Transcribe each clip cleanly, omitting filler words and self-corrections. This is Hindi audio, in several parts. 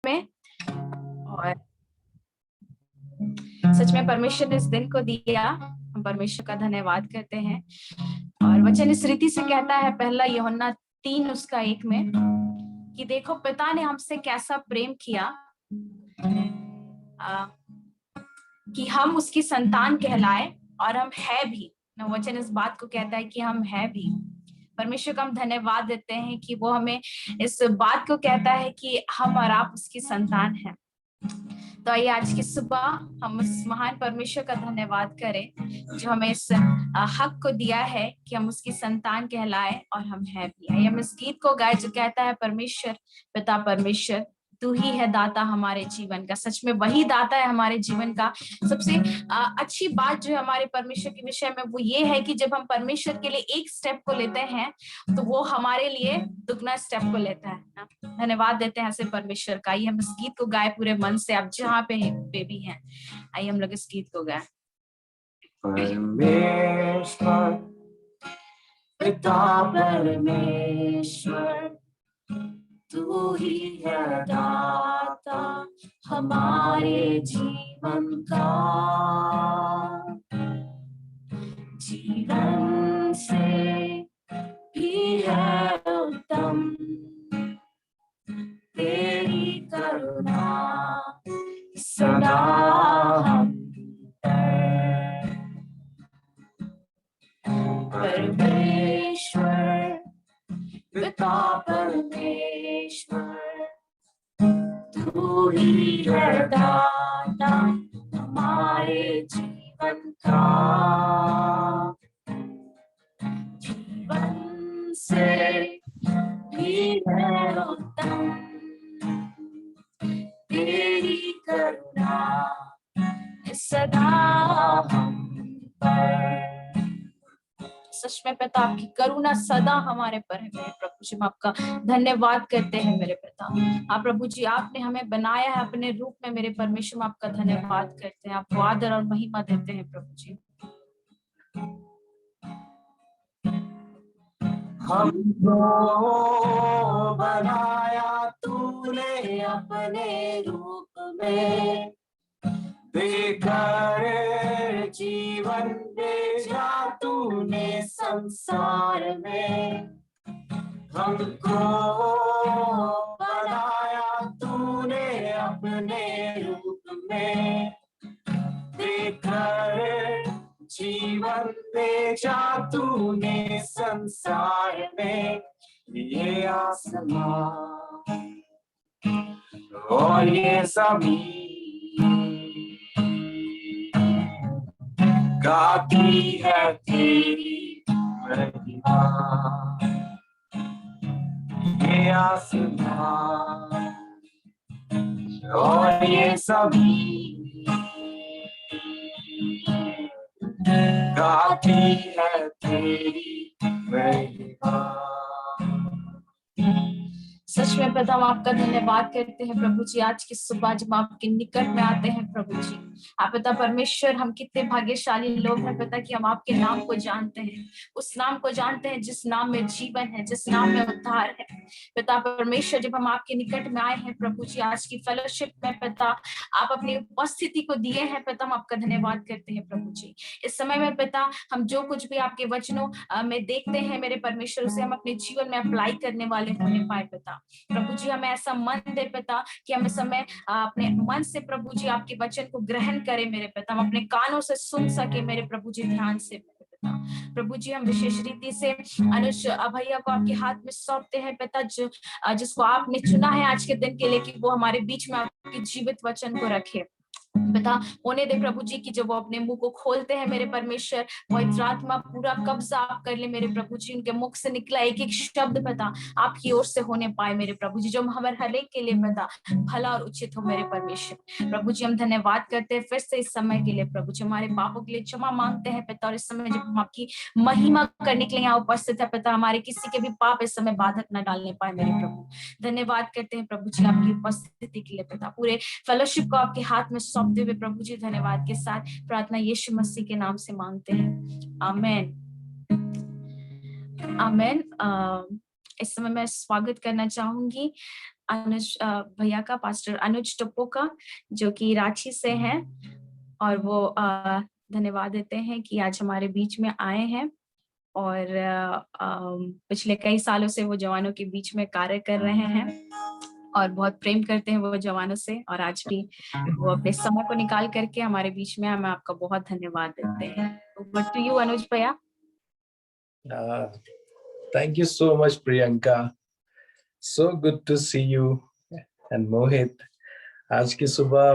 में। और सच में परमेश्वर ने इस दिन को दिया, हम परमेश्वर का धन्यवाद करते हैं। और वचन इस रीति से कहता है, पहला यूहन्ना 3:1 में, कि देखो पिता ने हमसे कैसा प्रेम किया कि हम उसकी संतान कहलाए, और हम है भी। वचन इस बात को कहता है कि हम है भी। परमेश्वर का हम धन्यवाद देते हैं कि वो हमें इस बात को कहता है कि हम और आप उसकी संतान हैं। तो आइए आज की सुबह हम उस महान परमेश्वर का धन्यवाद करें जो हमें इस हक को दिया है कि हम उसकी संतान कहलाए और हम है भी। आइए हम इस गीत को गाए जो कहता है, परमेश्वर पिता परमेश्वर तू ही है दाता हमारे जीवन का। सच में वही दाता है हमारे जीवन का। सबसे अच्छी बात जो है हमारे परमेश्वर के विषय में वो ये है कि जब हम परमेश्वर के लिए एक स्टेप को लेते हैं तो वो हमारे लिए दुगना स्टेप को लेता है। धन्यवाद देते हैं ऐसे परमेश्वर का। आइए हम इस गीत को गाए पूरे मन से, आप जहाँ पे भी हैं। आइए हम लोग इस गीत को गाए। परमेश्वर पिता परमेश्वर तू ही है दाता हमारे जीवन का। जीवन से भी है उत्तम तेरी करुणा सदा हम पर। परमेश्वर पिता परमेश्वर तू ही है दाता हमारे जीवन का। जीवन से भी है उत्तम तेरी करुणा सदा हम पर। सच में पिता आपकी करुणा सदा हमारे पर है मेरे प्रभु जी। हम आपका धन्यवाद करते हैं मेरे पिता। आप प्रभु जी आपने हमें बनाया है अपने रूप में मेरे परमेश्वर, हम आपका धन्यवाद करते हैं, आपको आदर और महिमा देते हैं प्रभु जी। हमको बनाया तूने अपने रूप में, देकर जीवन भेजा तूने संसार में। हमको बनाया तूने अपने रूप में, देकर जीवन भेजा तूने संसार में। ये आसमां और ये ज़मीन गाती है तेरी महिमा। ये आसमां और ये ज़मीन गाती है तेरी महिमा। सच में पिता हम आपका धन्यवाद करते हैं प्रभु जी। आज की सुबह जब आपके निकट में आते हैं प्रभु जी, आप पिता परमेश्वर, हम कितने भाग्यशाली लोग हैं पिता कि हम आपके नाम को जानते हैं, उस नाम को जानते हैं जिस नाम में जीवन है, जिस नाम में उद्धार है। पिता परमेश्वर जब हम आपके निकट में आए हैं प्रभु जी, आज की फेलोशिप में पिता आप अपनी उपस्थिति को दिए हैं पिता, हम आपका धन्यवाद करते हैं प्रभु जी। इस समय में पिता हम जो कुछ भी आपके वचनों में देखते हैं मेरे परमेश्वर, उसे हम अपने जीवन में अप्लाई करने वाले होने पाए पिता। प्रभु जी हमें ऐसा मन दे पिता कि हम इस समय अपने मन से प्रभु जी आपके वचन को ग्रहण करें मेरे पिता, हम अपने कानों से सुन सके मेरे प्रभु जी ध्यान से पिता। प्रभु जी हम विशेष रीति से अनुज भैया को आपके हाथ में सौंपते हैं पिता, जिसको आपने चुना है आज के दिन के लिए कि वो हमारे बीच में आपके जीवित वचन को रखे पिता। होने दे प्रभु जी कि जब वो अपने मुंह को खोलते हैं मेरे परमेश्वर, पवित्र आत्मा पूरा कब्जा आप कर ले मेरे प्रभु जी। उनके मुख से निकला एक एक शब्द पिता आपकी ओर से होने पाए मेरे प्रभु जी, जो हमारे हर एक के लिए पिता भला और उचित हो मेरे परमेश्वर। प्रभु जी हम धन्यवाद करते हैं फिर से इस समय के लिए प्रभु जी, हमारे पापों के लिए क्षमा मांगते हैं पिता। और इस समय जब हम आपकी महिमा करने के लिए यहाँ उपस्थित है पिता, हमारे किसी के भी पाप इस समय बाधक न डालने पाए मेरे प्रभु। धन्यवाद करते हैं प्रभु जी आपकी उपस्थिति के लिए पिता। पूरे फेलोशिप को आपके हाथ में सौंपते हुए प्रभु जी धन्यवाद के साथ प्रार्थना यीशु मसीह के नाम से मांगते हैं, आमेन आमेन। इस समय मैं स्वागत करना चाहूंगी अनुज भैया का, पास्टर अनुज टप्पो का, जो कि रांची से हैं, और वो धन्यवाद देते हैं कि आज हमारे बीच में आए हैं। और पिछले कई सालों से वो जवानों के बीच में कार्य कर रहे हैं और बहुत प्रेम करते हैं वो जवानों से, और आज भी वो अपने समय को निकाल करके हमारे बीच में, हमें आपका बहुत धन्यवाद देते हैं। ओवर टू यू अनुज भैया। Thank you so much, Priyanka. So good to see you. And Mohit, आज की सुबह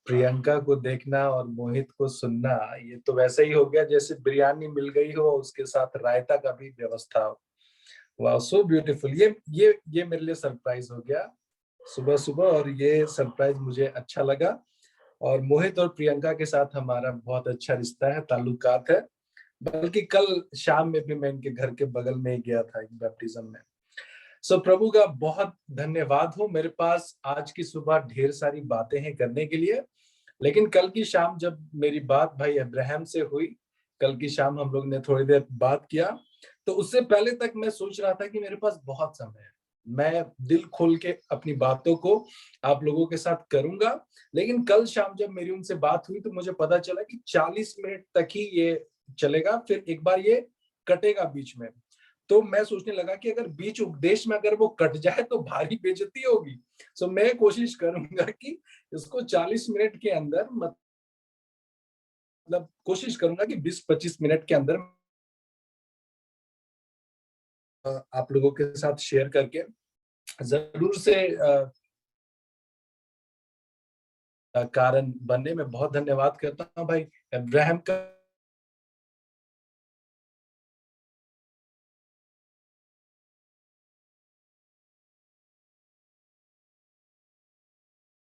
प्रियंका को देखना और मोहित को सुनना, ये तो वैसे ही हो गया जैसे बिरयानी मिल गई हो, उसके साथ रायता का भी व्यवस्था हो। वाह, सो ब्यूटीफुल। ये मेरे लिए सरप्राइज हो गया सुबह सुबह, और ये सरप्राइज मुझे अच्छा लगा। और मोहित और प्रियंका के साथ हमारा बहुत अच्छा रिश्ता है, ताल्लुकात है। बल्कि कल शाम में भी मैं इनके घर के बगल में ही गया था एक बैप्टिज्म में। सो प्रभु का बहुत धन्यवाद हो। मेरे पास आज की सुबह ढेर सारी बातें हैं करने के लिए, लेकिन कल की शाम जब मेरी बात भाई अब्राहम से हुई, कल की शाम हम लोग ने थोड़ी देर बात किया, तो उससे पहले तक मैं सोच रहा था कि मेरे पास बहुत समय है, मैं दिल खोल के अपनी बातों को आप लोगों के साथ करूंगा। लेकिन कल शाम जब मेरी उनसे बात हुई तो मुझे पता चला कि 40 मिनट तक ही ये चलेगा, फिर एक बार ये कटेगा बीच में। तो मैं सोचने लगा कि अगर बीच उपदेश में अगर वो कट जाए तो भारी बेइज्जती होगी। सो मैं कोशिश करूंगा कि इसको 40 मिनट के अंदर, मतलब कोशिश करूंगा कि 20-25 मिनट के अंदर आप लोगों के साथ शेयर करके जरूर से कारण बनने में बहुत धन्यवाद करता हूं भाई अब्राहम का।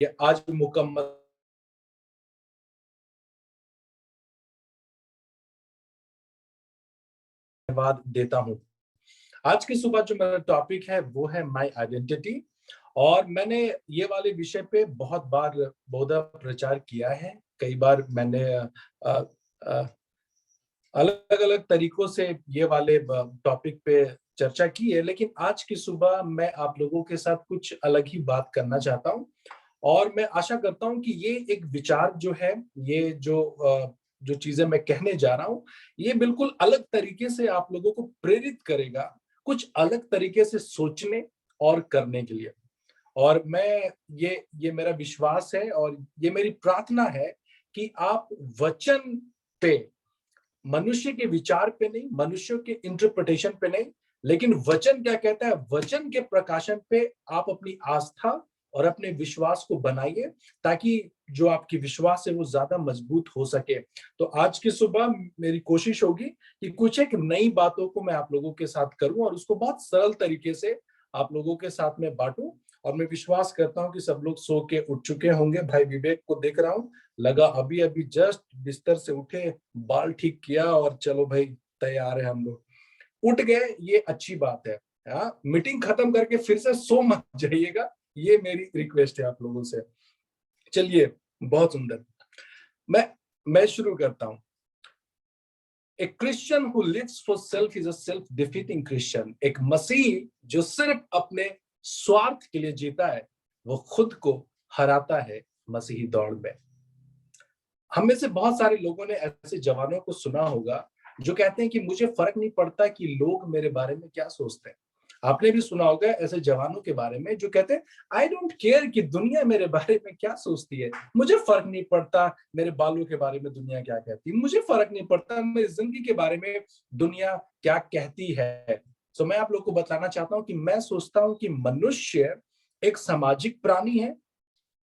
ये आज मुकम्मल धन्यवाद देता हूं। आज की सुबह जो मेरा टॉपिक है वो है माय आइडेंटिटी, और मैंने ये वाले विषय पे बहुत बार बहुधा प्रचार किया है। कई बार मैंने अलग अलग तरीकों से ये वाले टॉपिक पे चर्चा की है, लेकिन आज की सुबह मैं आप लोगों के साथ कुछ अलग ही बात करना चाहता हूं। और मैं आशा करता हूं कि ये एक विचार जो है, ये जो चीजें मैं कहने जा रहा हूं, ये बिल्कुल अलग तरीके से आप लोगों को प्रेरित करेगा कुछ अलग तरीके से सोचने और करने के लिए। और मैं ये मेरा विश्वास है और ये मेरी प्रार्थना है कि आप वचन पे, मनुष्य के विचार पे नहीं, मनुष्यों के इंटरप्रिटेशन पे नहीं, लेकिन वचन क्या कहता है, वचन के प्रकाशन पे आप अपनी आस्था और अपने विश्वास को बनाइए, ताकि जो आपकी विश्वास है वो ज्यादा मजबूत हो सके। तो आज की सुबह मेरी कोशिश होगी कि कुछ एक नई बातों को मैं आप लोगों के साथ करूं और उसको बहुत सरल तरीके से आप लोगों के साथ में बांटूं। और मैं विश्वास करता हूं कि सब लोग सो के उठ चुके होंगे। भाई विवेक को देख रहा हूं, लगा अभी अभी जस्ट बिस्तर से उठे, बाल ठीक किया और चलो भाई तैयार है हम लोग, उठ गए, ये अच्छी बात है। मीटिंग खत्म करके फिर से सो मत जाइएगा, ये मेरी रिक्वेस्ट है आप लोगों से। चलिए, बहुत सुंदर, मैं शुरू करता हूं। A Christian who lives for self is a self-defeating Christian. एक मसीह जो सिर्फ अपने स्वार्थ के लिए जीता है, वो खुद को हराता है मसीही दौड़ में। हम में से बहुत सारे लोगों ने ऐसे जवानों को सुना होगा जो कहते हैं कि मुझे फर्क नहीं पड़ता कि लोग मेरे बारे में क्या सोचते हैं। आपने भी सुना होगा ऐसे जवानों के बारे में जो कहते हैं, आई डोंट केयर कि दुनिया मेरे बारे में क्या सोचती है, मुझे फर्क नहीं पड़ता मेरे बालों के बारे में दुनिया क्या कहती है, मुझे फर्क नहीं पड़ता मेरी जिंदगी के बारे में दुनिया क्या कहती है। तो मैं आप लोग को बताना चाहता हूं कि मैं सोचता हूं कि मनुष्य एक सामाजिक प्राणी है,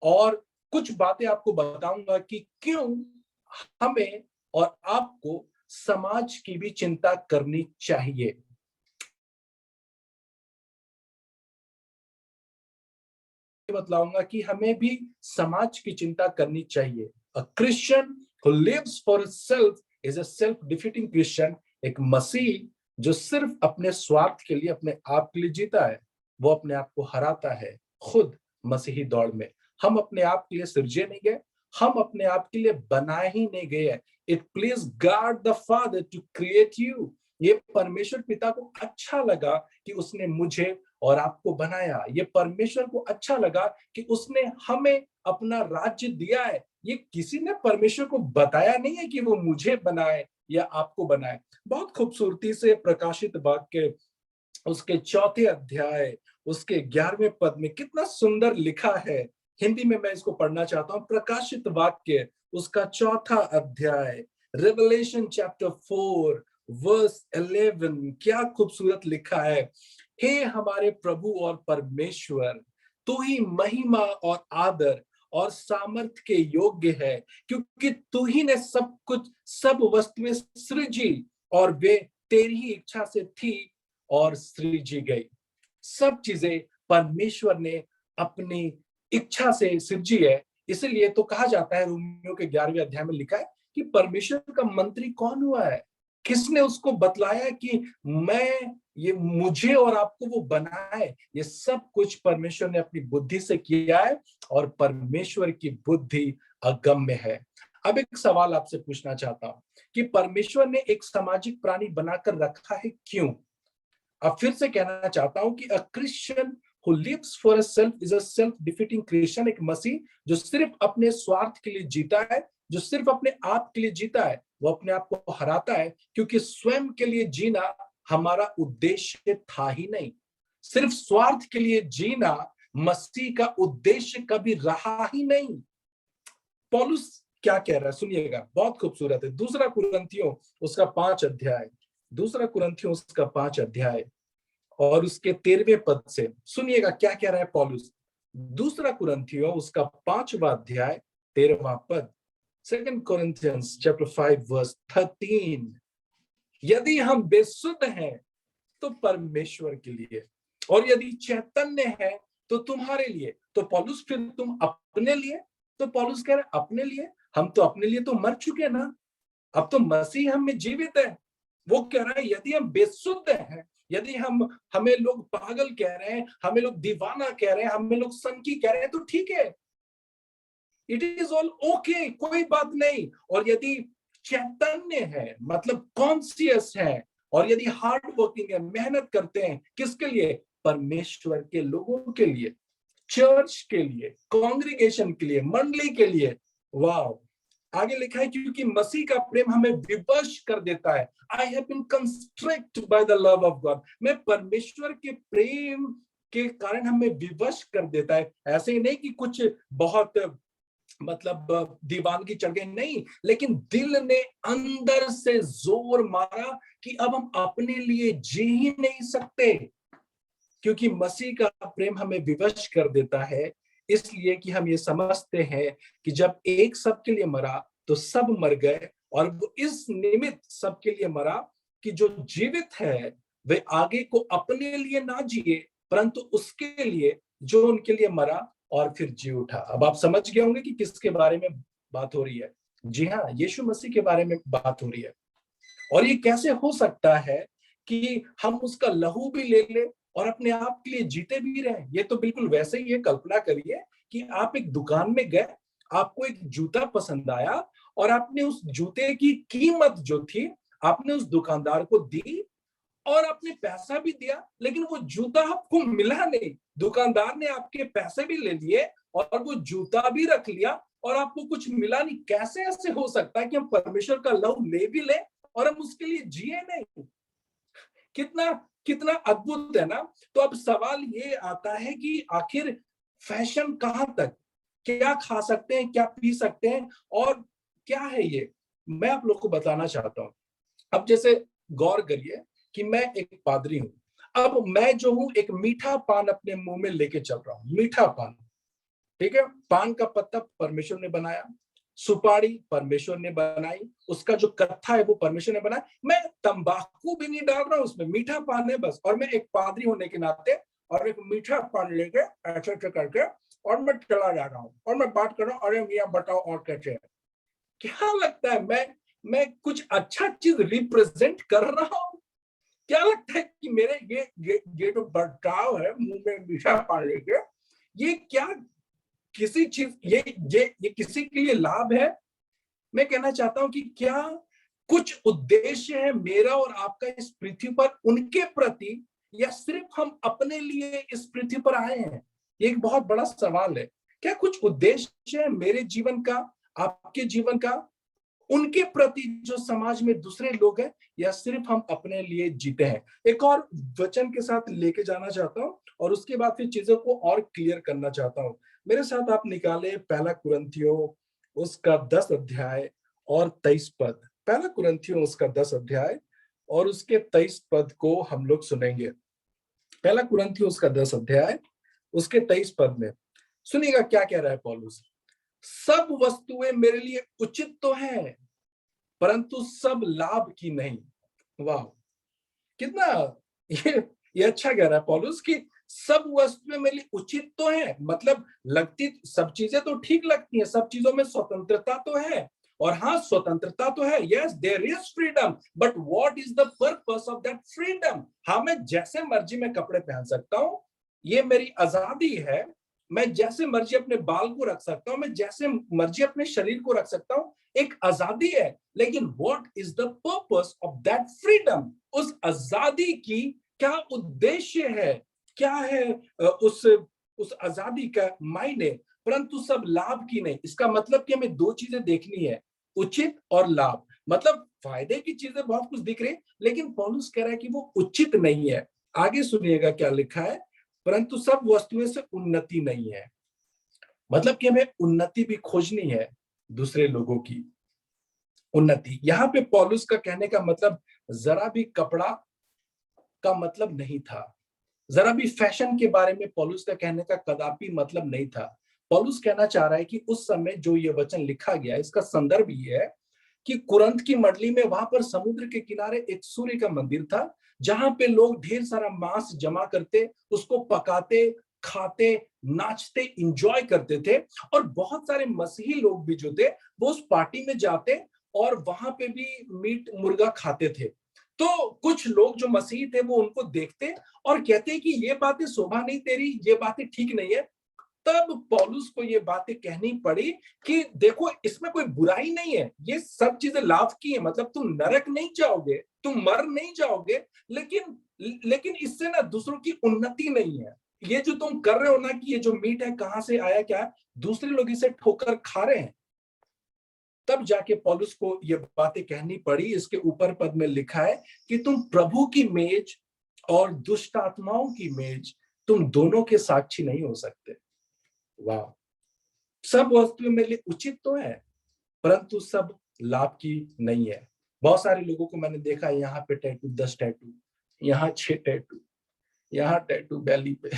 और कुछ बातें आपको बताऊंगा कि क्यों हमें और आपको समाज की भी चिंता करनी चाहिए। बतलाऊंगा कि हमें भी समाज की चिंता करनी चाहिए। A Christian who lives for himself is a self-defeating Christian. एक मसीह जो सिर्फ अपने स्वार्थ के लिए, अपने आप के लिए जीता है, वो अपने आप को हराता है खुद मसीही दौड़ में। हम अपने आप के लिए सृजे नहीं गए, हम अपने आप के लिए बनाए ही नहीं गए हैं। It pleased God the Father to create you. ये परमेश्वर पिता को अच्छा लगा कि उसने मुझे और आपको बनाया। ये परमेश्वर को अच्छा लगा कि उसने हमें अपना राज्य दिया है। ये किसी ने परमेश्वर को बताया नहीं है कि वो मुझे बनाए या आपको बनाए। बहुत खूबसूरती से प्रकाशित वाक्य उसके 4थे अध्याय उसके 11वें पद में कितना सुंदर लिखा है। हिंदी में मैं इसको पढ़ना चाहता हूं। प्रकाशित वाक्य उसका 4था अध्याय, रेवलेशन चैप्टर 4 वर्स 11, क्या खूबसूरत लिखा है। हे हमारे प्रभु और परमेश्वर, तू ही महिमा और आदर और सामर्थ्य के योग्य है, क्योंकि तू ही ने सब कुछ, सब वस्तुएं सृजी और वे तेरी ही इच्छा से थी और सृजी गई। सब चीजें परमेश्वर ने अपनी इच्छा से सृजी है। इसलिए तो कहा जाता है, रोमियो के 11वें अध्याय में लिखा है कि परमेश्वर का मंत्री कौन हुआ है, किसने उसको बतलाया कि मैं ये मुझे और आपको वो बनाए। ये सब कुछ परमेश्वर ने अपनी बुद्धि से किया है और परमेश्वर की बुद्धि अगम्य है। अब एक सवाल आपसे पूछना चाहता हूं कि परमेश्वर ने एक सामाजिक प्राणी बनाकर रखा है, क्यों? अब फिर से कहना चाहता हूं कि a Christian who lives for a self is a self defeating Christian. एक मसीह जो सिर्फ अपने स्वार्थ के लिए जीता है, जो सिर्फ अपने आप के लिए जीता है, वो अपने आप को हराता है, क्योंकि स्वयं के लिए जीना हमारा उद्देश्य था ही नहीं। सिर्फ स्वार्थ के लिए जीना मसीह का उद्देश्य कभी रहा ही नहीं। पौलुस क्या कह रहा है सुनिएगा, बहुत खूबसूरत है। दूसरा कुरिन्थियों उसका 5 अध्याय, दूसरा कुरिन्थियों उसका 5 अध्याय और उसके 13वें पद से सुनिएगा क्या कह रहा है पौलुस। दूसरा कुरिन्थियों उसका 5वां अध्याय 13वां पद, 2 Corinthians chapter 5 verse 13। यदि हम बेसुध हैं तो परमेश्वर के लिए, और यदि चैतन्य है तो तुम्हारे लिए। तो पौलुस फिर तुम अपने लिए, तो पौलुस कह रहा है अपने लिए, हम तो अपने लिए तो मर चुके हैं ना, अब तो मसीह हम में जीवित है। वो कह रहा है यदि हम बेसुध हैं, यदि हमें लोग पागल कह रहे हैं, हमें लोग दीवाना कह रहे हैं, हमें लोग संकी कह रहे हैं, तो ठीक है, इट इज ऑल ओके, कोई बात नहीं। और यदि चैतन्य है मतलब कॉन्शियस है, और यदि हार्ड वर्किंग है, मेहनत करते हैं, किसके लिए? परमेश्वर के लोगों के लिए, चर्च के लिए, कांग्रीगेशन के लिए, मंडली के लिए। वाह, आगे लिखा है क्योंकि मसीह का प्रेम हमें विवश कर देता है। I have been constructed by the love of God. मैं परमेश्वर के प्रेम के कारण हमें विवश कर देता है। ऐसे ही नहीं कि कुछ बहुत मतलब दीवानगी चढ़ गई, नहीं, लेकिन दिल ने अंदर से जोर मारा कि अब हम अपने लिए जी ही नहीं सकते, क्योंकि मसीह का प्रेम हमें विवश कर देता है। इसलिए कि हम ये समझते हैं कि जब एक सबके लिए मरा तो सब मर गए, और वो इस निमित्त सबके लिए मरा कि जो जीवित है वे आगे को अपने लिए ना जिए, परंतु उसके लिए जो उनके लिए मरा और फिर जी उठा। अब आप समझ गए होंगे कि किसके बारे में बात हो रही है। जी हाँ, यीशु मसीह के बारे में बात हो रही है। और ये कैसे हो सकता है कि हम उसका लहू भी ले ले और अपने आप के लिए जीते भी रहे? ये तो बिल्कुल वैसे ही है। कल्पना करिए कि आप एक दुकान में गए, आपको एक जूता पसंद आया और आपने उस जूते की कीमत जो थी आपने उस दुकानदार को दी, और आपने पैसा भी दिया, लेकिन वो जूता आपको मिला नहीं। दुकानदार ने आपके पैसे भी ले लिए और वो जूता भी रख लिया और आपको कुछ मिला नहीं। कैसे ऐसे हो सकता है कि हम परमेश्वर का लहू ले भी ले और हम उसके लिए जिए नहीं? कितना कितना अद्भुत है ना। तो अब सवाल ये आता है कि आखिर फैशन कहां तक, क्या खा सकते हैं, क्या पी सकते हैं, और क्या है ये, मैं आप लोग को बताना चाहता हूं। अब जैसे गौर करिए कि मैं एक पादरी हूं। अब मैं जो हूं एक मीठा पान अपने मुंह में लेके चल रहा हूं, मीठा पान, ठीक है। पान का पत्ता परमेश्वर ने बनाया, सुपारी परमेश्वर ने बनाई, उसका जो कत्था है वो परमेश्वर ने बनाया। मैं तंबाकू भी नहीं डाल रहा हूं उसमें, मीठा पान है बस। और मैं एक पादरी होने के नाते और एक मीठा पान लेके ऐसे करके और मैं चला जा रहा हूँ और मैं बात कर रहा हूँ, अरे मियाँ बताओ और कैसे है। क्या लगता है मैं कुछ अच्छा चीज रिप्रेजेंट कर रहा हूँ? क्या लगता है कि मेरे ये जो बर्ताव है मुंह में मीठा पान लेके, ये क्या किसी चीज ये किसी के लिए लाभ है? मैं कहना चाहता हूं कि क्या कुछ उद्देश्य है मेरा और आपका इस पृथ्वी पर उनके प्रति या सिर्फ हम अपने लिए इस पृथ्वी पर आए हैं? ये एक बहुत बड़ा सवाल है। क्या कुछ उद्देश्य है मेरे जीवन का, आपके जीवन का, उनके प्रति जो समाज में दूसरे लोग हैं, या सिर्फ हम अपने लिए जीते हैं? एक और वचन के साथ लेके जाना चाहता हूं और उसके बाद फिर चीजों को और क्लियर करना चाहता हूं। मेरे साथ आप निकाले पहला कुरिन्थियों उसका 10 अध्याय और 23 पद। पहला कुरिन्थियों उसका 10 अध्याय और उसके 23 पद को हम लोग सुनेंगे। पहला कुरिन्थियों उसका 10 अध्याय उसके 23 पद में सुनिएगा क्या कह रहा है पौलुस। सब वस्तुएं मेरे लिए उचित तो है, परंतु सब लाभ की नहीं। वाह, कितना ये अच्छा कह रहा है पौलुस कि सब वस्तुएं मेरे लिए उचित तो है, मतलब लगती सब चीजें तो ठीक लगती हैं, सब चीजों में स्वतंत्रता तो है, और हाँ स्वतंत्रता तो है, yes there is freedom, but what is the purpose of that freedom? हाँ, मैं जैसे मर्जी में कपड़े पहन सकता हूँ, ये मेरी आजादी है, मैं जैसे मर्जी अपने बाल को रख सकता हूँ, मैं जैसे मर्जी अपने शरीर को रख सकता हूँ, एक आजादी है, लेकिन what is the purpose of that freedom? उस आजादी की क्या उद्देश्य है, क्या है उस आजादी का मायने? परंतु सब लाभ की नहीं। इसका मतलब कि हमें दो चीजें देखनी है, उचित और लाभ। मतलब फायदे की चीजें बहुत कुछ दिख रही, लेकिन पौलुस कह रहा है कि वो उचित नहीं है। आगे सुनिएगा क्या लिखा है, परंतु सब वस्तुएं से उन्नति नहीं है। मतलब कि हमें उन्नति भी खोजनी है, दूसरे लोगों की उन्नति। यहाँ पे पौलुस का कहने का मतलब जरा भी कपड़ा का मतलब नहीं था, जरा भी फैशन के बारे में पौलुस का कहने का कदापि मतलब नहीं था। पौलुस कहना चाह रहा है कि उस समय जो ये वचन लिखा गया, इसका संदर्भ ये है कि कुरंत की मंडली में वहां पर समुद्र के किनारे एक सूर्य का मंदिर था, जहां पे लोग ढेर सारा मांस जमा करते, उसको पकाते, खाते, नाचते, इंजॉय करते थे। और बहुत सारे मसीही लोग भी जो थे वो उस पार्टी में जाते और वहां पे भी मीट मुर्गा खाते थे। तो कुछ लोग जो मसीही थे वो उनको देखते और कहते कि ये बातें शोभा नहीं तेरी, ये बातें ठीक नहीं है। तब पौलुस को ये बातें कहनी पड़ी कि देखो इसमें कोई बुराई नहीं है, ये सब चीजें लाभ की है, मतलब तुम नरक नहीं जाओगे, तुम मर नहीं जाओगे, लेकिन लेकिन इससे ना दूसरों की उन्नति नहीं है। ये जो तुम कर रहे हो ना कि ये जो मीट है कहां से आया, क्या दूसरे लोग इसे ठोकर खा रहे हैं। तब जाके पौलुस को ये बातें कहनी पड़ी। इसके ऊपर पद में लिखा है कि तुम प्रभु की मेज और दुष्ट आत्माओं की मेज, तुम दोनों के साक्षी नहीं हो सकते। वाह, सब वस्तुएं मेरे लिए उचित तो है, परंतु सब लाभ की नहीं है। बहुत सारे लोगों को मैंने देखा, यहाँ पे टैटू 10 टैटू, यहाँ 6 टैटू, यहाँ टैटू बैली पे,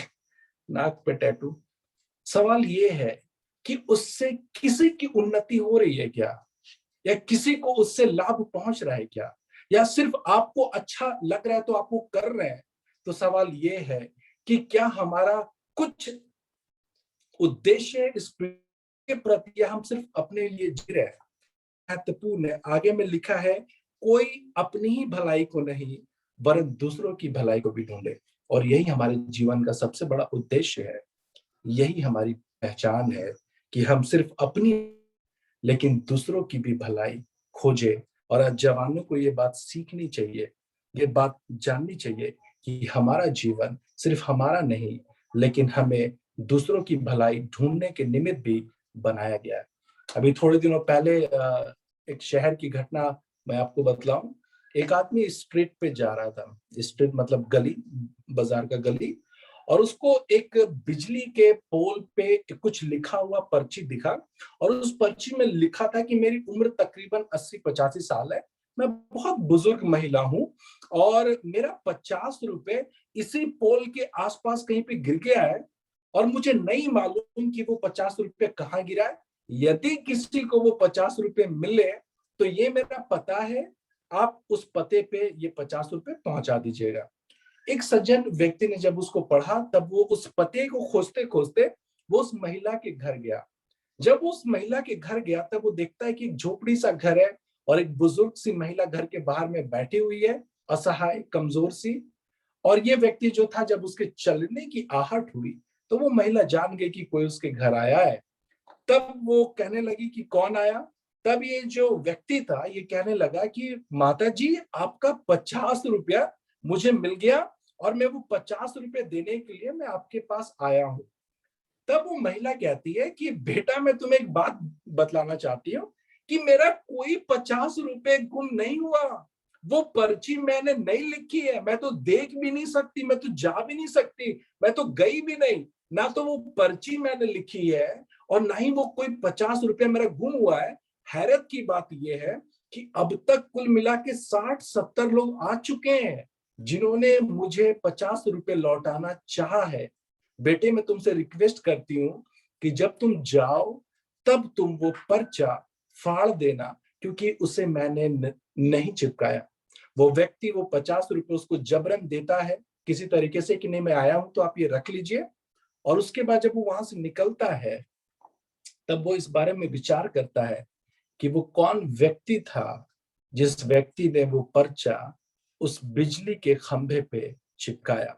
नाक पे टैटू। सवाल ये है कि उससे किसी की उन्नति हो रही है क्या, या किसी को उससे लाभ पहुंच रहा है क्या, या सिर्फ आपको अच्छा लग रहा है तो आप वो कर रहे हैं? तो सवाल ये है कि क्या हमारा कुछ उद्देश्य इस के प्रति, या हम सिर्फ अपने लिए जी रहे हैं? महत्वपूर्ण है। आगे में लिखा है, कोई अपनी ही भलाई को नहीं वरन दूसरों की भलाई को भी ढूंढे। और यही हमारे जीवन का सबसे बड़ा उद्देश्य है, यही हमारी पहचान है कि हम सिर्फ अपनी लेकिन दूसरों की भी भलाई खोजे। और आज जवानों को ये बात सीखनी चाहिए, ये बात जाननी चाहिए कि हमारा जीवन सिर्फ हमारा नहीं, लेकिन हमें दूसरों की भलाई ढूंढने के निमित्त भी बनाया गया है। अभी थोड़े दिनों पहले एक शहर की घटना मैं आपको बतलाऊं। एक आदमी स्ट्रीट पे जा रहा था, स्ट्रीट मतलब गली, बाजार का गली, और उसको एक बिजली के पोल पे कुछ लिखा हुआ पर्ची दिखा, और उस पर्ची में लिखा था कि मेरी उम्र तकरीबन 80-85 साल है, मैं बहुत बुजुर्ग महिला हूं, और मेरा 50 रुपए इसी पोल के आसपास कहीं पे गिर गया है, और मुझे नहीं मालूम कि वो 50 रुपए कहाँ गिरा है। यदि किसी को वो 50 रुपए मिले तो ये मेरा पता है, आप उस पते पे ये 50 रुपए पहुंचा दीजिएगा। एक सज्जन व्यक्ति ने जब उसको पढ़ा, तब वो उस पते को खोजते खोजते वो उस महिला के घर गया। जब वो उस महिला के घर गया तब वो देखता है कि एक झोपड़ी सा घर है, और एक बुजुर्ग सी महिला घर के बाहर में बैठी हुई है, असहाय, कमजोर सी। और ये व्यक्ति जो था, जब उसके चलने की आहट हुई तो वो महिला जान गई कि कोई उसके घर आया है। तब वो कहने लगी कि कौन आया? तब ये जो व्यक्ति था ये कहने लगा कि माता जी, आपका 50 रुपया मुझे मिल गया, और मैं वो 50 रुपए देने के लिए मैं आपके पास आया हूं। तब वो महिला कहती है कि बेटा, मैं तुम्हें एक बात बतलाना चाहती हूँ कि मेरा कोई 50 रुपए गुम नहीं हुआ। वो पर्ची मैंने नहीं लिखी है, मैं तो देख भी नहीं सकती, मैं तो जा भी नहीं सकती, मैं तो गई भी नहीं। ना तो वो पर्ची मैंने लिखी है और ना ही वो कोई 50 रुपए मेरा गुम हुआ है। हैरत की बात यह है कि अब तक कुल मिला के 60-70 लोग आ चुके हैं जिन्होंने मुझे 50 रुपए लौटाना चाहा है। बेटे, मैं तुमसे रिक्वेस्ट करती हूँ कि जब तुम जाओ तब तुम वो पर्चा फाड़ देना, क्योंकि उसे मैंने नहीं चिपकाया। वो व्यक्ति वो 50 रुपए उसको जबरन देता है किसी तरीके से कि नहीं, मैं आया हूं तो आप ये रख लीजिए। और उसके बाद जब वो वहां से निकलता है तब वो इस बारे में विचार करता है कि वो कौन व्यक्ति था जिस व्यक्ति ने वो पर्चा उस बिजली के खंभे पे चिपकाया।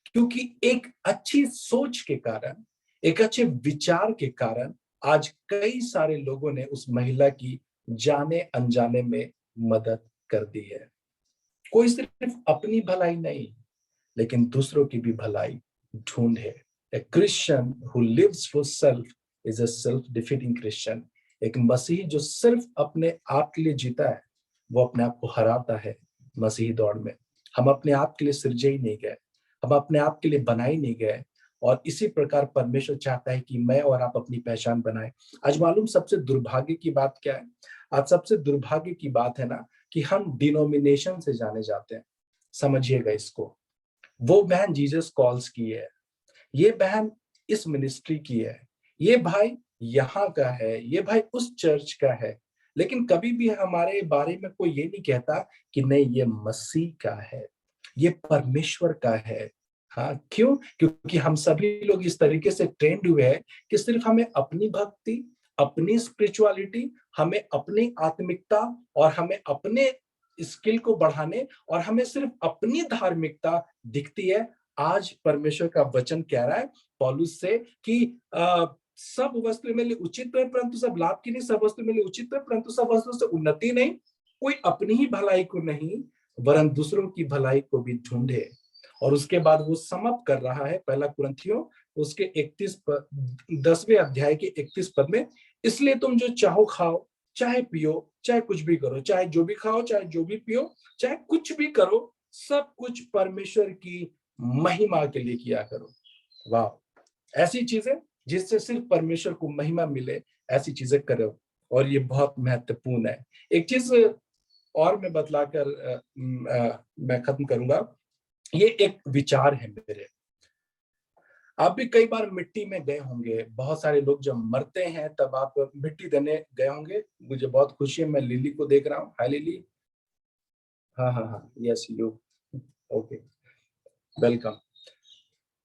क्योंकि एक अच्छी सोच के कारण, एक अच्छे विचार के कारण आज कई सारे लोगों ने उस महिला की जाने अनजाने में मदद कर दी है। कोई सिर्फ अपनी भलाई नहीं, लेकिन दूसरों की भी भलाई ढूंढे। A Christian who lives for self is a self-defeating Christian. एक मसीही जो सिर्फ अपने आप के लिए जीता है, वो अपने आप को हराता है मसीही दौड़ में। हम अपने आप के लिए सृजे ही नहीं गए, हम अपने आप के लिए बनाए नहीं गए। और इसी प्रकार परमेश्वर चाहता है कि मैं और आप अपनी पहचान बनाए। आज मालूम सबसे दुर्भाग्य की बात क्या है? आज सबसे दुर्भाग्य की बात है ना कि हम डिनोमिनेशन से जाने जाते हैं। समझिएगा इसको। वो बहन जीसस कॉल्स की है, ये बहन इस मिनिस्ट्री की है, ये भाई यहाँ का है, ये भाई उस चर्च का है, लेकिन कभी भी हमारे बारे में कोई ये नहीं कहता कि नहीं, ये मसीह का है, ये परमेश्वर का है। हाँ, क्यों? क्योंकि हम सभी लोग इस तरीके से ट्रेंड हुए हैं कि सिर्फ हमें अपनी भक्ति, अपनी स्पिरिचुअलिटी, हमें अपनी आत्मिकता और हमें अपने स्किल को बढ़ाने और हमें सिर्फ अपनी धार्मिकता दिखती है। आज परमेश्वर का वचन कह रहा है पौलुस से कि सब वस्तु में लिए उचित है परंतु सब लाभ की नहीं, सब वस्तु में लिए उचित है परंतु सब वस्तु से उन्नति नहीं। कोई अपनी ही भलाई को नहीं वरन दूसरों की भलाई को भी ढूंढे। और उसके बाद वो समाप्त कर रहा है पहला कुरिन्थियों उसके 10वें अध्याय के 31 पद में, इसलिए तुम जो चाहो खाओ, चाहे पियो, चाहे कुछ भी करो, चाहे जो भी खाओ, चाहे जो भी पियो, चाहे कुछ भी करो, सब कुछ परमेश्वर की महिमा के लिए किया करो। वाह, ऐसी चीजें जिससे सिर्फ परमेश्वर को महिमा मिले, ऐसी चीजें करो। और ये बहुत महत्वपूर्ण है। एक चीज और मैं बतलाकर मैं खत्म करूंगा। ये एक विचार है मेरे। आप भी कई बार मिट्टी में गए होंगे। बहुत सारे लोग जब मरते हैं तब आप मिट्टी देने गए होंगे। मुझे बहुत खुशी है, मैं लिली को देख रहा हूँ। हाय लिली। हाँ हाँ हाँ, यस यू, ओके, वेलकम।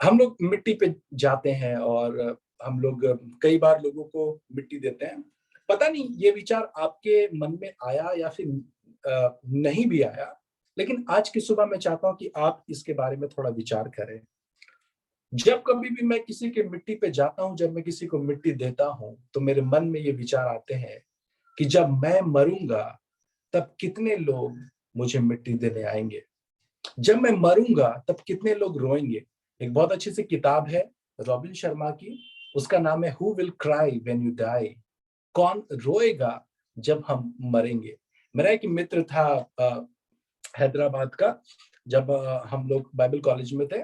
हम लोग मिट्टी पे जाते हैं और हम लोग कई बार लोगों को मिट्टी देते हैं। पता नहीं ये विचार आपके मन में आया या फिर नहीं भी आया, लेकिन आज की सुबह मैं चाहता हूं कि आप इसके बारे में थोड़ा विचार करें। जब कभी भी मैं किसी के मिट्टी पे जाता हूं, जब मैं किसी को मिट्टी देता हूं, तो मेरे मन में ये विचार आते हैं कि जब मैं मरूंगा तब कितने लोग मुझे मिट्टी देने आएंगे। जब मैं मरूंगा तब कितने लोग रोएंगे। एक बहुत अच्छी सी किताब है रॉबिन शर्मा की, उसका नाम है who will cry when you die. कौन रोएगा जब हम मरेंगे। मेरा एक मित्र था हैदराबाद का, जब हम लोग बाइबल कॉलेज में थे,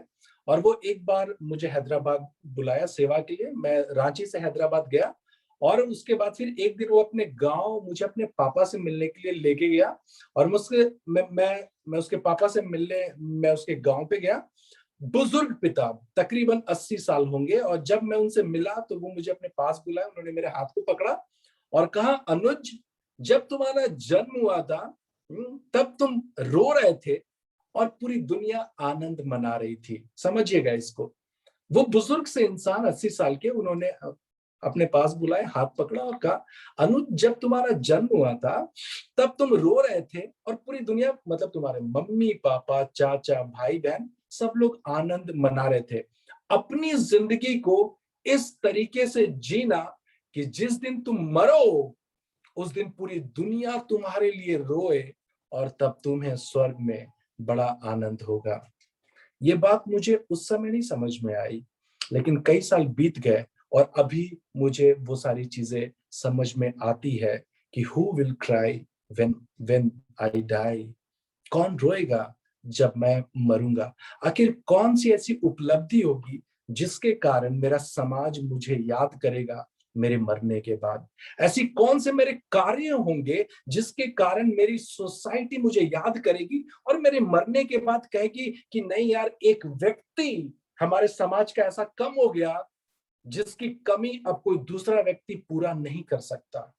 और वो एक बार मुझे हैदराबाद बुलाया सेवा के लिए। मैं रांची से हैदराबाद गया और उसके बाद फिर एक दिन वो अपने गांव मुझे अपने पापा से मिलने के लिए लेके गया। और मैं उसके पापा से मिलने मैं उसके गांव पे गया। बुजुर्ग पिता, तकरीबन 80 साल होंगे। और जब मैं उनसे मिला तो वो मुझे अपने पास बुलाया, उन्होंने मेरे हाथ को पकड़ा और कहा, अनुज, जब तुम्हारा जन्म हुआ था तब तुम रो रहे थे और पूरी दुनिया आनंद मना रही थी। समझिएगा इसको। वो बुजुर्ग से इंसान 80 साल के, उन्होंने अपने पास बुलाए, हाथ पकड़ा और कहा, अनुज, जब तुम्हारा जन्म हुआ था तब तुम रो रहे थे और पूरी दुनिया, मतलब तुम्हारे मम्मी पापा, चाचा, भाई बहन, सब लोग आनंद मना रहे थे। अपनी जिंदगी को इस तरीके से जीना कि जिस दिन तुम मरो उस दिन पूरी दुनिया तुम्हारे लिए रोए और तब तुम्हें स्वर्ग में बड़ा आनंद होगा। ये बात मुझे उस समय नहीं समझ में आई, लेकिन कई साल बीत गए और अभी मुझे वो सारी चीजें समझ में आती है कि who will cry when I die, कौन रोएगा जब मैं मरूंगा। आखिर कौन सी ऐसी उपलब्धि होगी जिसके कारण मेरा समाज मुझे याद करेगा मेरे मरने के बाद। ऐसी कौन से मेरे कार्य होंगे जिसके कारण मेरी सोसाइटी मुझे याद करेगी और मेरे मरने के बाद कहेगी कि नहीं यार, एक व्यक्ति हमारे समाज का ऐसा कम हो गया जिसकी कमी अब कोई दूसरा व्यक्ति पूरा नहीं कर सकता।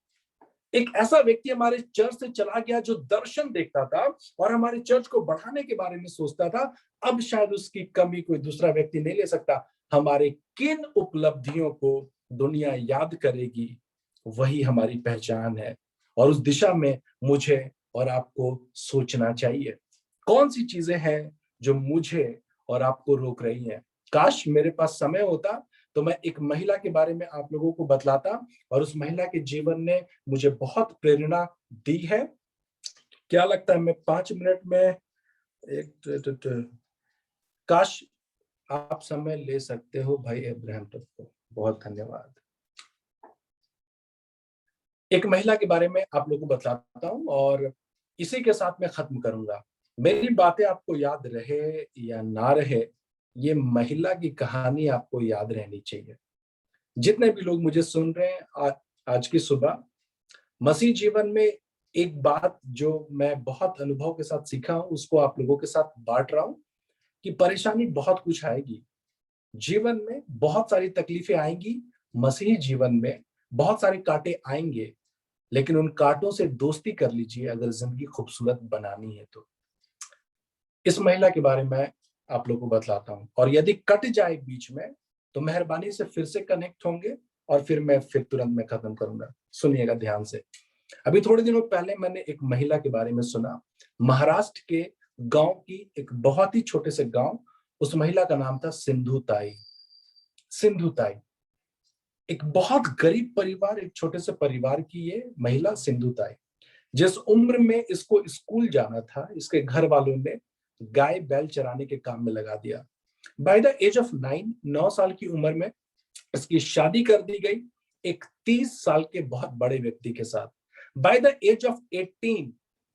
एक ऐसा व्यक्ति हमारे चर्च से चला गया जो दर्शन देखता था और हमारे चर्च को बढ़ाने के बारे में सोचता था, अब शायद उसकी कमी कोई दूसरा व्यक्ति नहीं ले सकता। हमारे किन उपलब्धियों को दुनिया याद करेगी, वही हमारी पहचान है और उस दिशा में मुझे और आपको सोचना चाहिए। कौन सी चीजें हैं जो मुझे और आपको रोक रही हैं? काश मेरे पास समय होता तो मैं एक महिला के बारे में आप लोगों को बतलाता और उस महिला के जीवन ने मुझे बहुत प्रेरणा दी है। क्या लगता है मैं 5 मिनट में काश आप समय ले सकते हो भाई अब्राहम को। बहुत धन्यवाद। एक महिला के बारे में आप लोगों को बतलाता हूं और इसी के साथ मैं खत्म करूंगा। मेरी बातें आपको याद रहे या ना रहे, ये महिला की कहानी आपको याद रहनी चाहिए। जितने भी लोग मुझे सुन रहे हैं आज की सुबह, मसीह जीवन में एक बात जो मैं बहुत अनुभव के साथ सीखा हूं, उसको आप लोगों के साथ बांट रहा हूं कि परेशानी बहुत कुछ आएगी जीवन में, बहुत सारी तकलीफें आएंगी मसीही जीवन में, बहुत सारे कांटे आएंगे, लेकिन उन कांटों से दोस्ती कर लीजिए अगर जिंदगी खूबसूरत बनानी है तो। इस महिला के बारे में आप लोगों को बतलाता हूं और यदि कट जाए बीच में तो मेहरबानी से फिर से कनेक्ट होंगे और फिर मैं तुरंत में खत्म करूंगा। सुनिएगा ध्यान से। अभी थोड़े दिनों पहले मैंने एक महिला के बारे में सुना, महाराष्ट्र के गांव की, एक बहुत ही छोटे से गांव, उस महिला का नाम था सिंधु ताई। सिंधु ताई एक बहुत गरीब परिवार, एक छोटे से परिवार की ये महिला सिंधु ताई। जिस उम्र में इसको स्कूल जाना था, इसके घर वालों ने गाय बैल चराने के काम में लगा दिया। बाय द एज ऑफ 9 साल की उम्र में इसकी शादी कर दी गई एक 30 साल के बहुत बड़े व्यक्ति के साथ। By the age of 18,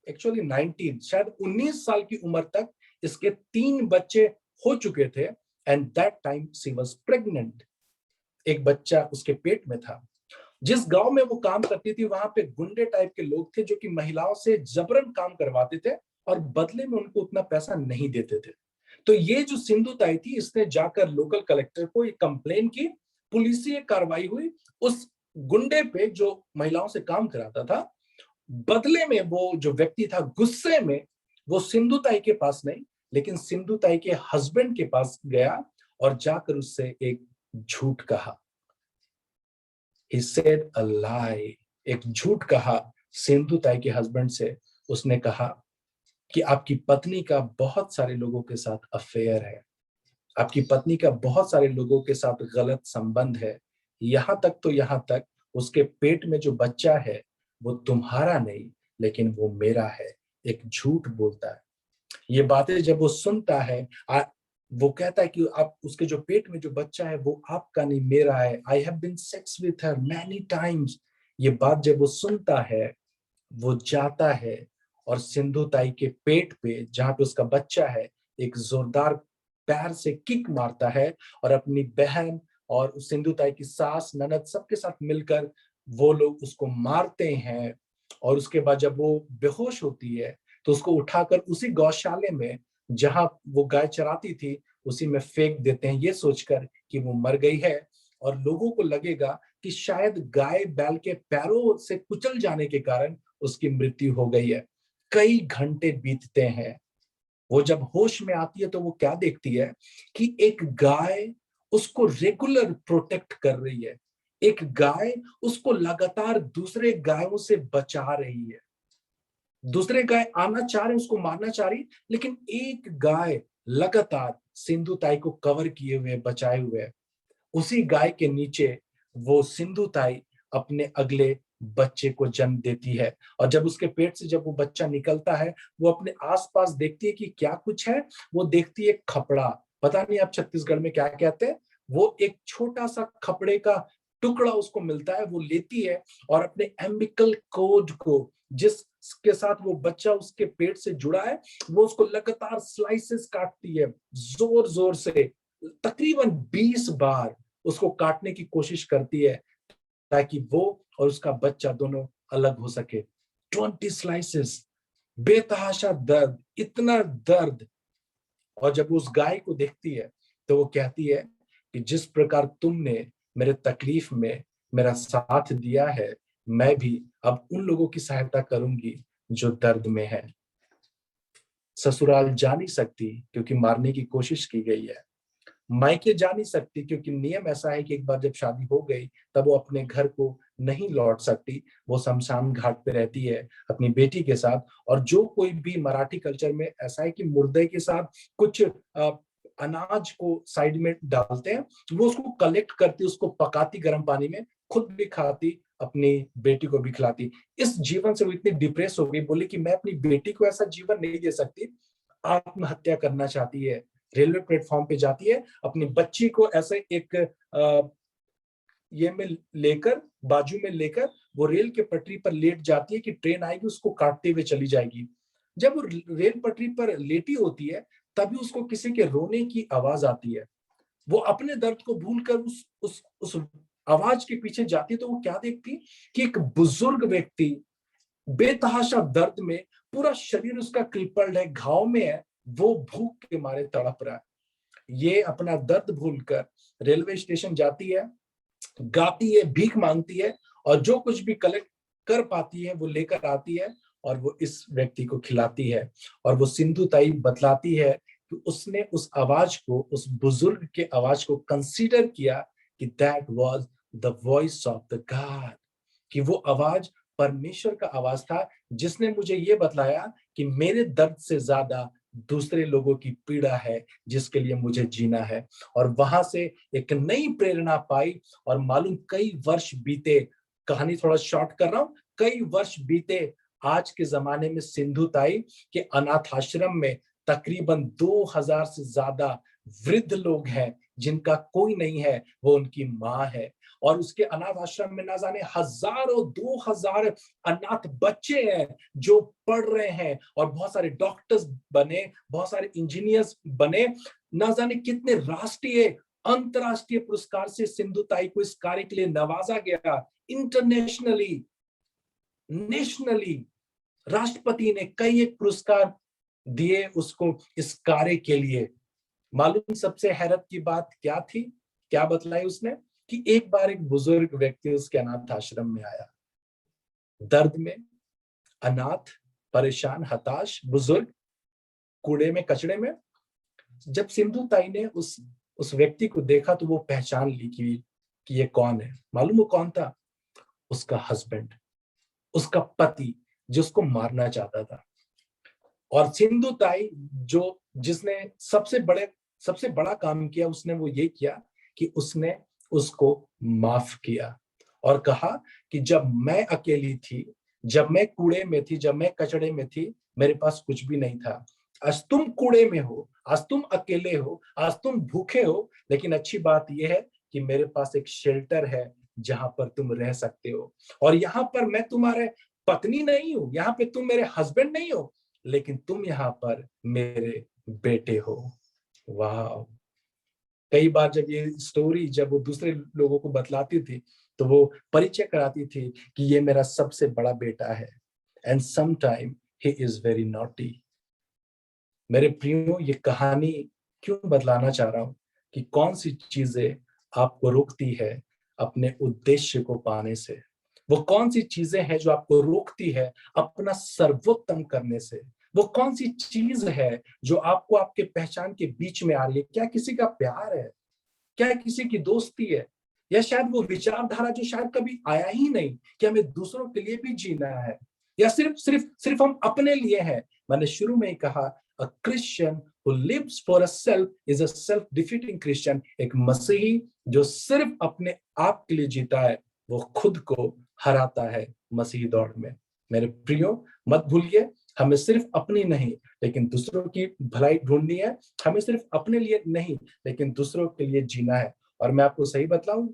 actually 19, शायद 19 साल की उम्र तक इसके 3 बच्चे हो चुके थे and that time she was pregnant. एक बच्चा उसके पेट में था। जिस गांव में वो काम करती थी वहां पे गुंडे टाइप के लोग थे जो कि महिलाओं से जबरन काम करवाते थे और बदले में उनको उतना पैसा नहीं देते थे। तो ये जो सिंधु ताई थी, इसने जाकर लोकल कलेक्टर को ये कंप्लेन की, पुलिसिय कार्रवाई हुई उस गुंडे पे जो महिलाओं से काम कराता था। बदले में वो जो व्यक्ति था, गुस्से में वो सिंधु ताई के पास नहीं लेकिन सिंधु ताई के हस्बैंड के पास गया और जाकर उससे एक झूठ कहा। He said a lie, एक झूठ कहा सिंधु ताई के हस्बैंड से। उसने कहा कि आपकी पत्नी का बहुत सारे लोगों के साथ अफेयर है, आपकी पत्नी का बहुत सारे लोगों के साथ गलत संबंध है, यहाँ तक उसके पेट में जो बच्चा है वो तुम्हारा नहीं लेकिन वो मेरा है। एक झूठ बोलता है। ये बातें जब वो सुनता है, वो कहता है कि आप, उसके जो पेट में जो बच्चा है वो आपका नहीं मेरा है। I have been sex with her many times. ये बात जब वो सुनता है, वो जाता है और सिंधु ताई के पेट पे जहां पे उसका बच्चा है एक जोरदार पैर से किक मारता है और अपनी बहन और सिंधु ताई की सास ननद सबके साथ मिलकर वो लोग उसको मारते हैं। और उसके बाद जब वो बेहोश होती है तो उसको उठाकर उसी गौशाले में जहां वो गाय चराती थी उसी में फेंक देते हैं, ये सोचकर कि वो मर गई है। और लोगों को लगेगा कि शायद गाय बैल के पैरों से कुचल जाने के कारण उसकी मृत्यु हो गई है। कई घंटे बीतते हैं। वो जब होश में आती है तो वो क्या देखती है कि एक गाय उसको रेगुलर प्रोटेक्ट कर रही है। एक गाय उसको लगातार दूसरे गायों से बचा रही है। दूसरे गाय आना चाह रहे, उसको मारना चाह रही, लेकिन एक गाय लगातार सिंधु ताई को कवर किए हुए, बचाए हुए। उसी गाय के नीचे वो सिंधु ताई अपने अगले बच्चे को जन्म देती है। और जब उसके पेट से जब वो बच्चा निकलता है, वो अपने आसपास देखती है कि क्या कुछ है। वो देखती है खपड़ा, पता नहीं आप छत्तीसगढ़ में क्या कहते हैं। वो एक छोटा सा खपड़े का टुकड़ा उसको मिलता है, वो लेती है और अपने एम्बिकल कोड को, जिसके साथ वो बच्चा उसके पेट से जुड़ा है, वो उसको लगातार स्लाइसेस काटती है, जोर जोर से, तकरीबन 20 बार उसको काटने की कोशिश करती है, ताकि वो और उसका बच्चा दोनों अलग हो सके। 20 स्लाइसेस, बेतहाशा दर्द, इतना दर्द। और जब उस गाय को देखती है तो वो कहती है कि जिस प्रकार तुमने मेरे तकलीफ में मेरा साथ दिया है, मैं भी अब उन लोगों की सहायता करूंगी जो दर्द में है। ससुराल जा नहीं सकती क्योंकि मारने की कोशिश की गई है। मायके जा नहीं सकती क्योंकि नियम ऐसा है कि एक बार जब शादी हो गई तब वो अपने घर को नहीं लौट सकती। वो शमशान घाट पे रहती है अपनी बेटी के साथ। और जो कोई भी मराठी कल्चर में ऐसा है कि मुर्दे के साथ कुछ अनाज को साइड में डालते हैं, वो उसको कलेक्ट करती, उसको पकाती गर्म पानी में, खुद भी खाती, अपनी बेटी को भी खिलाती। इस जीवन से वो इतनी डिप्रेस हो गई, बोली कि मैं अपनी बेटी को ऐसा जीवन नहीं दे सकती। आत्महत्या करना चाहती है। रेलवे प्लेटफॉर्म पे जाती है, अपनी बच्ची को ऐसे एक ये में लेकर, बाजू में लेकर वो रेल के पटरी पर लेट जाती है कि ट्रेन आएगी उसको काटते हुए चली जाएगी। जब वो रेल पटरी पर लेटी होती है तभी उसको किसी के रोने की आवाज आती है। वो अपने दर्द को भूलकर उस आवाज के पीछे जाती है, तो वो क्या देखती कि एक बुजुर्ग व्यक्ति बेतहाशा दर्द में, पूरा शरीर उसका क्रिपल्ड है, घाव में है, वो भूख के मारे तड़प रहा है। ये अपना दर्द भूलकर रेलवे स्टेशन जाती है, गाती है, भीख मांगती है, और जो कुछ भी कलेक्ट कर पाती है वो लेकर आती है और वो इस व्यक्ति को खिलाती है। और वो सिंधु ताई बतलाती है कि उसने उस आवाज को, उस बुजुर्ग के आवाज को कंसीडर किया कि that was the voice of the God, कि वो आवाज परमेश्वर का आवाज था, जिसने मुझे ये बतलाया कि मेरे दर्द से ज्यादा दूसरे लोगों की पीड़ा है जिसके लिए मुझे जीना है। और वहां से एक नई प्रेरणा पाई। और मालूम कई वर्ष बीते, कहानी थोड़ा शॉर्ट कर रहा हूं, कई वर्ष बीते, आज के जमाने में सिंधु ताई के अनाथ आश्रम में तकरीबन 2000 से ज्यादा वृद्ध लोग हैं जिनका कोई नहीं है, वो उनकी माँ है। और उसके अनाथ आश्रम में ना जाने हजारों 2000 अनाथ बच्चे हैं जो पढ़ रहे हैं, और बहुत सारे डॉक्टर्स बने, बहुत सारे इंजीनियर्स बने। ना जाने कितने राष्ट्रीय अंतरराष्ट्रीय पुरस्कार से सिंधु ताई को इस कार्य के लिए नवाजा गया। इंटरनेशनली, नेशनली राष्ट्रपति ने कई एक पुरस्कार दिए उसको इस कार्य के लिए। मालूम सबसे हैरत की बात क्या थी, क्या बतलाई उसने, कि एक बार एक बुजुर्ग व्यक्ति उसके अनाथ आश्रम में आया, दर्द में, अनाथ, परेशान, हताश बुजुर्ग, कूड़े में कचड़े में। जब सिंधु ताई ने उस व्यक्ति को देखा तो वो पहचान ली कि ये कौन है। मालूम वो कौन था? उसका हस्बैंड, उसका पति, जो उसको मारना चाहता था। और सिंधु ताई जिसने सबसे बड़ा काम किया, उसने वो ये किया कि उसने उसको माफ किया और कहा कि जब मैं अकेली थी, जब मैं कूड़े में थी, जब मैं कचड़े में थी, मेरे पास कुछ भी नहीं था। आज तुम कूड़े में हो, आज तुम अकेले हो, आज तुम भूखे हो, लेकिन अच्छी बात यह है कि मेरे पास एक शेल्टर है जहां पर तुम रह सकते हो। और यहाँ पर मैं तुम्हारे पत्नी नहीं हूं, यहाँ पे तुम मेरे हस्बैंड नहीं हो, लेकिन तुम यहाँ पर मेरे बेटे हो। वाह! कई बार जब ये स्टोरी जब वो दूसरे लोगों को बतलाती थी तो वो परिचय कराती थी कि ये मेरा सबसे बड़ा बेटा है, and some time he is very naughty. मेरे प्रियो, ये कहानी क्यों बतलाना चाह रहा हूं कि कौन सी चीजें आपको रोकती है अपने उद्देश्य को पाने से। वो कौन सी चीजें हैं जो आपको रोकती है अपना सर्वोत्तम करने से। वो कौन सी चीज है जो आपको आपके पहचान के बीच में आ रही है। क्या किसी का प्यार है? क्या किसी की दोस्ती है? या शायद वो विचारधारा जो शायद कभी आया ही नहीं कि हमें दूसरों के लिए भी जीना है, या सिर्फ हम अपने लिए हैं। मैंने शुरू में ही कहा, a Christian who lives for a self is a self defeating Christian. एक मसीही जो सिर्फ अपने आप के लिए जीता है, वो खुद को हराता है मसीही दौड़ में। मेरे प्रियो, मत भूलिए, हमें सिर्फ अपनी नहीं लेकिन दूसरों की भलाई ढूंढनी है। हमें सिर्फ अपने लिए नहीं लेकिन दूसरों के लिए जीना है। और मैं आपको सही बतलाऊं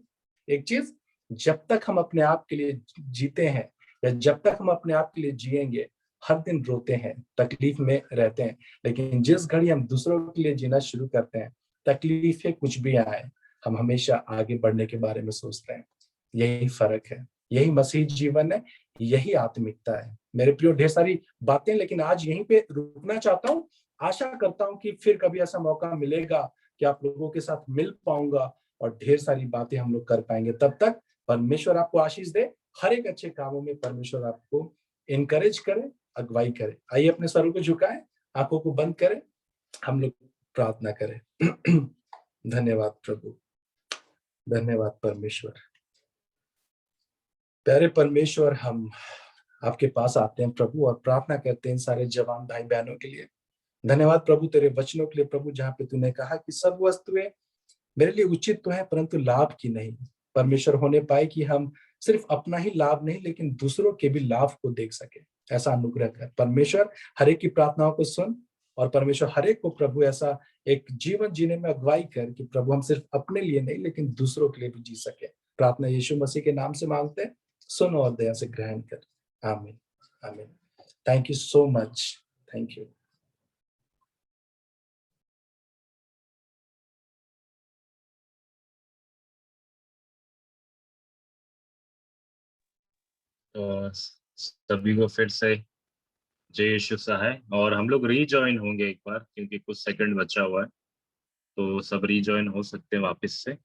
एक चीज, जब तक हम अपने आप के लिए जीते हैं या जब तक हम अपने आप के लिए जिएंगे, हर दिन रोते हैं, तकलीफ में रहते हैं। लेकिन जिस घड़ी हम दूसरों के लिए जीना शुरू करते हैं, तकलीफें कुछ भी आए, हम हमेशा आगे बढ़ने के बारे में सोचते हैं। यही फर्क है, यही मसीह जीवन है, यही आत्मिकता है। मेरे प्रियो, ढेर सारी बातें, लेकिन आज यहीं पे रुकना चाहता हूँ। आशा करता हूँ कि फिर कभी ऐसा मौका मिलेगा कि आप लोगों के साथ मिल पाऊंगा और ढेर सारी बातें हम लोग कर पाएंगे। तब तक परमेश्वर आपको आशीष दे। हर एक अच्छे कामों में परमेश्वर आपको इनकरेज करे, अगुवाई करे। आइए अपने सरों को झुकाएं, आंखों को बंद करें, हम लोग प्रार्थना करें। धन्यवाद प्रभु, धन्यवाद परमेश्वर। प्यारे परमेश्वर, हम आपके पास आते हैं प्रभु और प्रार्थना करते हैं इन सारे जवान भाई बहनों के लिए। धन्यवाद प्रभु तेरे वचनों के लिए प्रभु, जहाँ पे तूने कहा कि सब वस्तुएं मेरे लिए उचित तो है परंतु लाभ की नहीं। परमेश्वर होने पाए कि हम सिर्फ अपना ही लाभ नहीं लेकिन दूसरों के भी लाभ को देख सके। ऐसा अनुग्रह कर परमेश्वर, हर एक की प्रार्थनाओं को सुन और परमेश्वर हर एक को प्रभु ऐसा एक जीवन जीने में अगुवाई कर कि प्रभु हम सिर्फ अपने लिए नहीं लेकिन दूसरों के लिए भी जी सके। प्रार्थना यीशु मसीह के नाम से मांगते हैं, सुन और दया से ग्रहण कर। आमीन, आमीन। Thank you so much, thank you. तो सभी को फिर से जय यीशु सहाय। और हम लोग रीजॉइन होंगे एक बार, क्योंकि कुछ सेकंड बचा हुआ है, तो सब रीजॉइन हो सकते हैं वापस से।